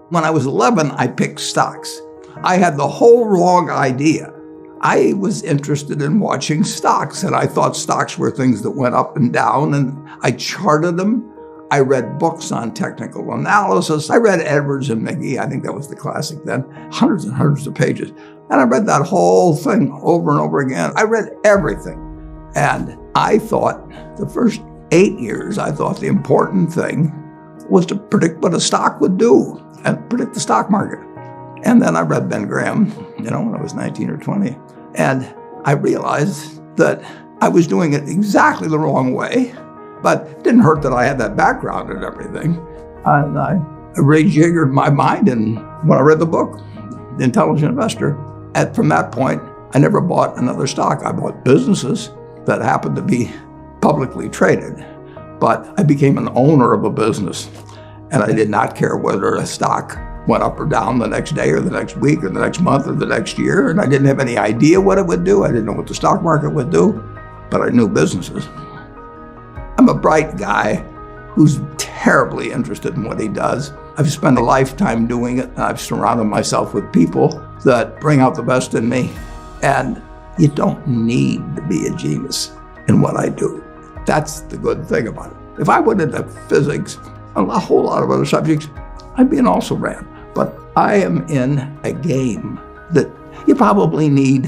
When I was 11, I picked stocks. I had the whole wrong idea. I was interested in watching stocks, and I thought stocks were things that went up and down, and I charted them. I read books on technical analysis. I read Edwards and McGee. I think that was the classic then. Hundreds and hundreds of pages. And I read that whole thing over and over again. I read everything. And I thought the first 8 years, I thought the important thing was to predict what a stock would do and predict the stock market. And then I read Ben Graham, when I was 19 or 20. And I realized that I was doing it exactly the wrong way, but it didn't hurt that I had that background and everything. And I rejiggered my mind, and when I read the book, The Intelligent Investor, and from that point, I never bought another stock. I bought businesses that happened to be publicly traded, but I became an owner of a business, and I did not care whether a stock went up or down the next day or the next week or the next month or the next year, and I didn't have any idea what it would do. I didn't know what the stock market would do, but I knew businesses. I'm a bright guy who's terribly interested in what he does. I've spent a lifetime doing it, and I've surrounded myself with people that bring out the best in me. And you don't need to be a genius in what I do. That's the good thing about it. If I went into physics and a whole lot of other subjects, I'd be an also-ran. But I am in a game that you probably need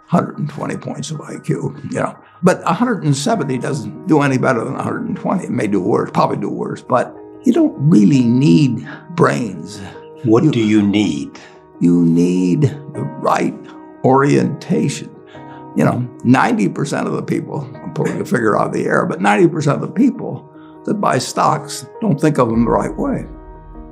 120 points of IQ, But 170 doesn't do any better than 120. It may do worse, probably do worse, but you don't really need brains. What do you need? You need the right orientation. 90% of the people, I'm pulling a figure out of the air, but 90% of the people that buy stocks don't think of them the right way.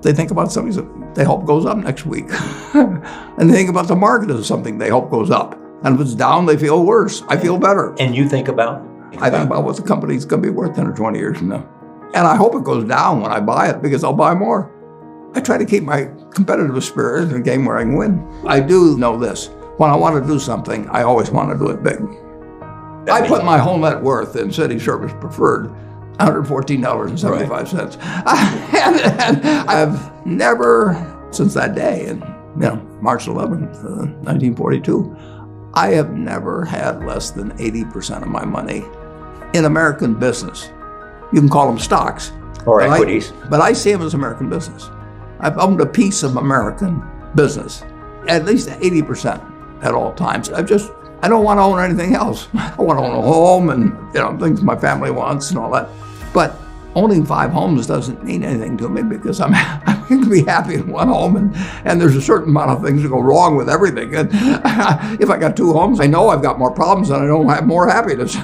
They think about something that they hope goes up next week. And they think about the market as something they hope goes up. And if it's down, they feel worse. I feel better. And you think about? I think about what the company's going to be worth 10 or 20 years from now. And I hope it goes down when I buy it, because I'll buy more. I try to keep my competitive spirit in a game where I can win. I do know this. When I want to do something, I always want to do it big. I put my whole net worth in City Service Preferred, $114.75. And I've never, since that day, in March 11th, 1942, I have never had less than 80% of my money in American business. You can call them stocks. Or equities. But I see them as American business. I've owned a piece of American business, at least 80% at all times. I don't want to own anything else. I want to own a home and things my family wants and all that. But owning 5 homes doesn't mean anything to me, because I'm going to be happy in one home, and there's a certain amount of things that go wrong with everything. And if I got 2 homes, I know I've got more problems and I don't have more happiness.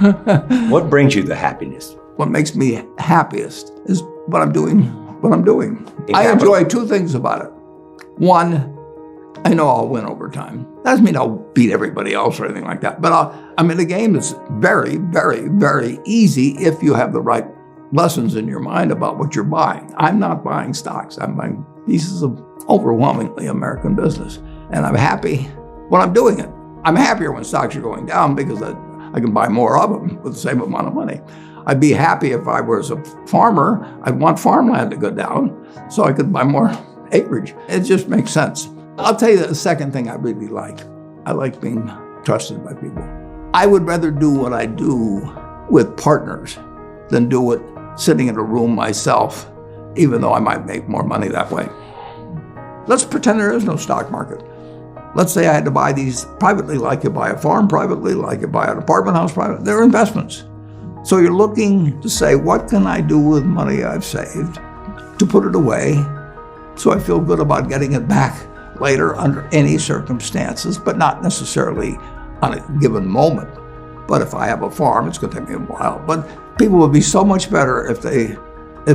What brings you the happiness? What makes me happiest is what I'm doing. I enjoy 2 things about it. One, I know I'll win over time. That doesn't mean I'll beat everybody else or anything like that. But I'm in a game that's very, very, very easy if you have the right lessons in your mind about what you're buying. I'm not buying stocks. I'm buying pieces of overwhelmingly American business. And I'm happy when I'm doing it. I'm happier when stocks are going down, because I can buy more of them with the same amount of money. I'd be happy if I was a farmer. I'd want farmland to go down so I could buy more acreage. It just makes sense. I'll tell you the second thing I really like. I like being trusted by people. I would rather do what I do with partners than do it sitting in a room myself, even though I might make more money that way. Let's pretend there is no stock market. Let's say I had to buy these privately, like you buy a farm privately, like you buy an apartment house privately. They're investments. So you're looking to say, what can I do with money I've saved to put it away so I feel good about getting it back later under any circumstances, but not necessarily on a given moment. But if I have a farm, it's going to take me a while. But people would be so much better if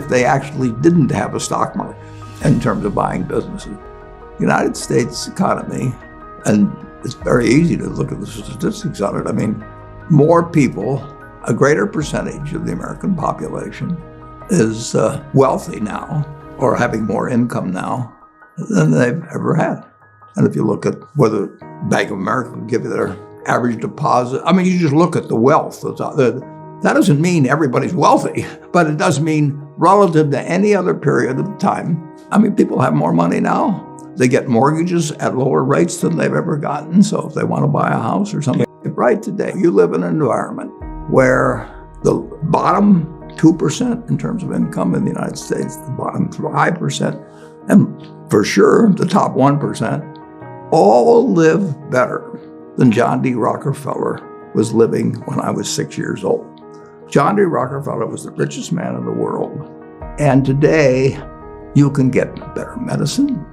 they actually didn't have a stock market in terms of buying businesses. The United States economy, and it's very easy to look at the statistics on it. I mean, more people, a greater percentage of the American population is wealthy now, or having more income now than they've ever had. And if you look at whether Bank of America would give you their average deposit, I mean, you just look at the wealth. The That doesn't mean everybody's wealthy, but it does mean relative to any other period of time. I mean, people have more money now. They get mortgages at lower rates than they've ever gotten. So if they want to buy a house or something, right today, you live in an environment where the bottom 2% in terms of income in the United States, the bottom 5%, and for sure the top 1%, all live better than John D. Rockefeller was living when I was 6 years old. John D. Rockefeller was the richest man in the world. And today, you can get better medicine,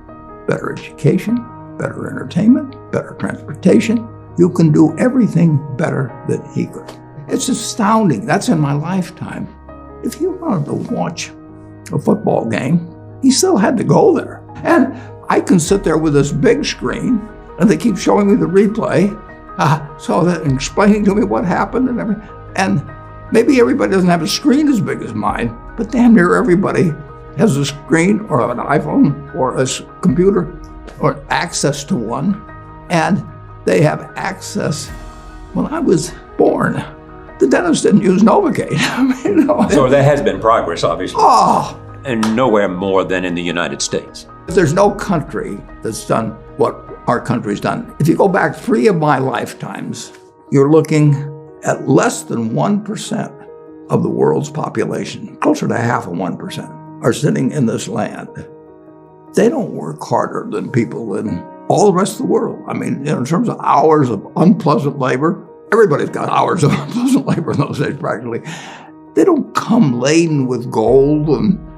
better education, better entertainment, better transportation. You can do everything better than he could. It's astounding. That's in my lifetime. If he wanted to watch a football game, he still had to go there. And I can sit there with this big screen, and they keep showing me the replay, so that and explaining to me what happened and everything. And maybe everybody doesn't have a screen as big as mine, but damn near everybody has a screen or an iPhone or a computer or access to one. And they have access. When I was born, the dentist didn't use Novocaine. So there has been progress, obviously. Oh! And nowhere more than in the United States. There's no country that's done what our country's done. If you go back 3 of my lifetimes, you're looking at less than 1% of the world's population, closer to half of 1%, are sitting in this land. They don't work harder than people in all the rest of the world. I mean, in terms of hours of unpleasant labor, everybody's got hours of unpleasant labor in those days practically. They don't come laden with gold and,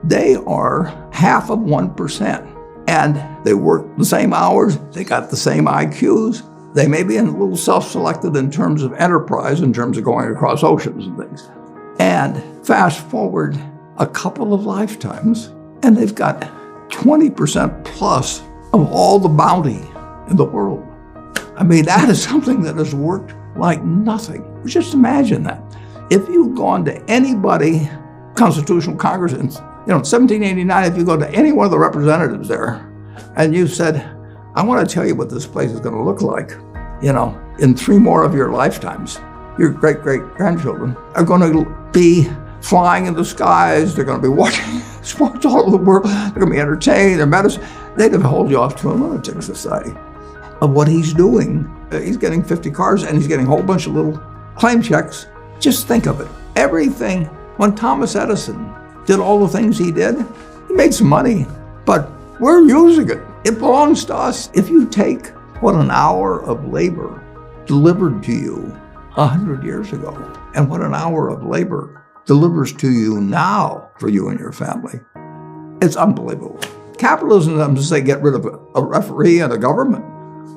they are half of 1%. And they work the same hours, they got the same IQs. They may be a little self-selected in terms of enterprise, in terms of going across oceans and things. And fast forward a couple of lifetimes, and they've got 20% plus of all the bounty in the world. I mean, that is something that has worked like nothing. Just imagine that. If you've gone to anybody, Constitutional Congress, in 1789, if you go to any one of the representatives there, and you said, I want to tell you what this place is going to look like, in 3 more of your lifetimes, your great-great-grandchildren are going to be flying in the skies, they're going to be watching sports all over the world, they're going to be entertained, their medicine. They'd have held you off to a lunatic society of what he's doing. He's getting 50 cars and he's getting a whole bunch of little claim checks. Just think of it. Everything, when Thomas Edison did all the things he did, he made some money, but we're using it. It belongs to us. If you take what an hour of labor delivered to you 100 years ago and what an hour of labor delivers to you now for you and your family, it's unbelievable. Capitalism doesn't say get rid of a referee and a government.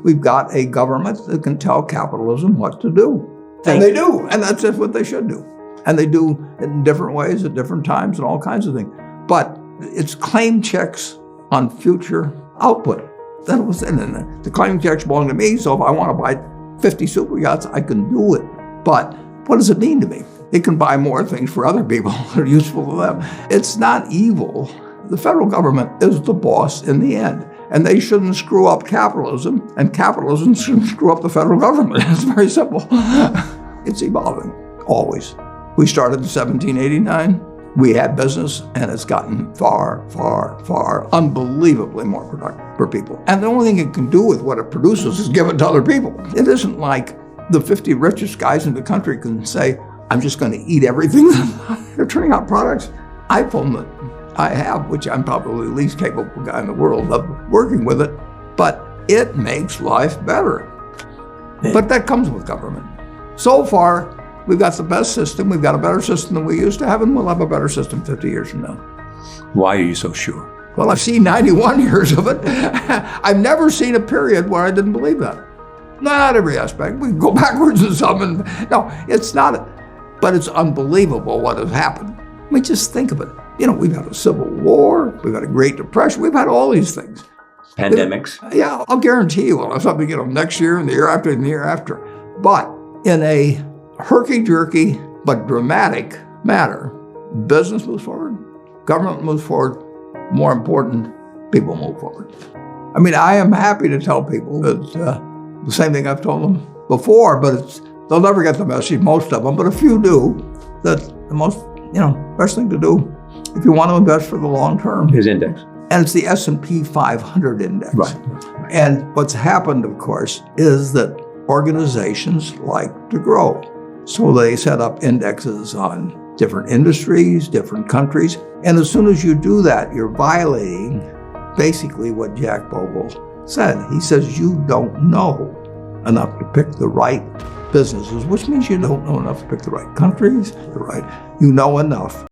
We've got a government that can tell capitalism what to do. And they do, and that's just what they should do. And they do it in different ways at different times and all kinds of things. But it's claim checks on future output. That was it. And the claim checks belong to me, so if I want to buy 50 super yachts, I can do it. But what does it mean to me? It can buy more things for other people that are useful to them. It's not evil. The federal government is the boss in the end. And they shouldn't screw up capitalism, and capitalism shouldn't screw up the federal government. It's very simple. It's evolving, always. We started in 1789. We had business, and it's gotten far, far, far, unbelievably more productive for people. And the only thing it can do with what it produces is give it to other people. It isn't like the 50 richest guys in the country can say, I'm just going to eat everything. They're turning out products. iPhone that I have, which I'm probably the least capable guy in the world of working with it, but it makes life better. But that comes with government. So far, we've got the best system. We've got a better system than we used to have, and we'll have a better system 50 years from now. Why are you so sure? Well, I've seen 91 years of it. I've never seen a period where I didn't believe that. Not every aspect. We can go backwards in some. No, it's not. But it's unbelievable what has happened. I mean, just think of it. We've had a civil war. We've had a Great Depression. We've had all these things. Pandemics. Yeah, I'll guarantee you we'll have something, next year and the year after and the year after. But in a herky-jerky but dramatic matter, business moves forward, government moves forward, more important, people move forward. I mean, I am happy to tell people that the same thing I've told them before, but it's They'll never get the message, most of them, but a few do, that the most, best thing to do if you want to invest for the long term His index. And it's the S&P 500 index. Right. And what's happened, of course, is that organizations like to grow. So they set up indexes on different industries, different countries. And as soon as you do that, you're violating basically what Jack Bogle said. He says you don't know enough to pick the right businesses, which means you don't know enough to pick the right countries, you know enough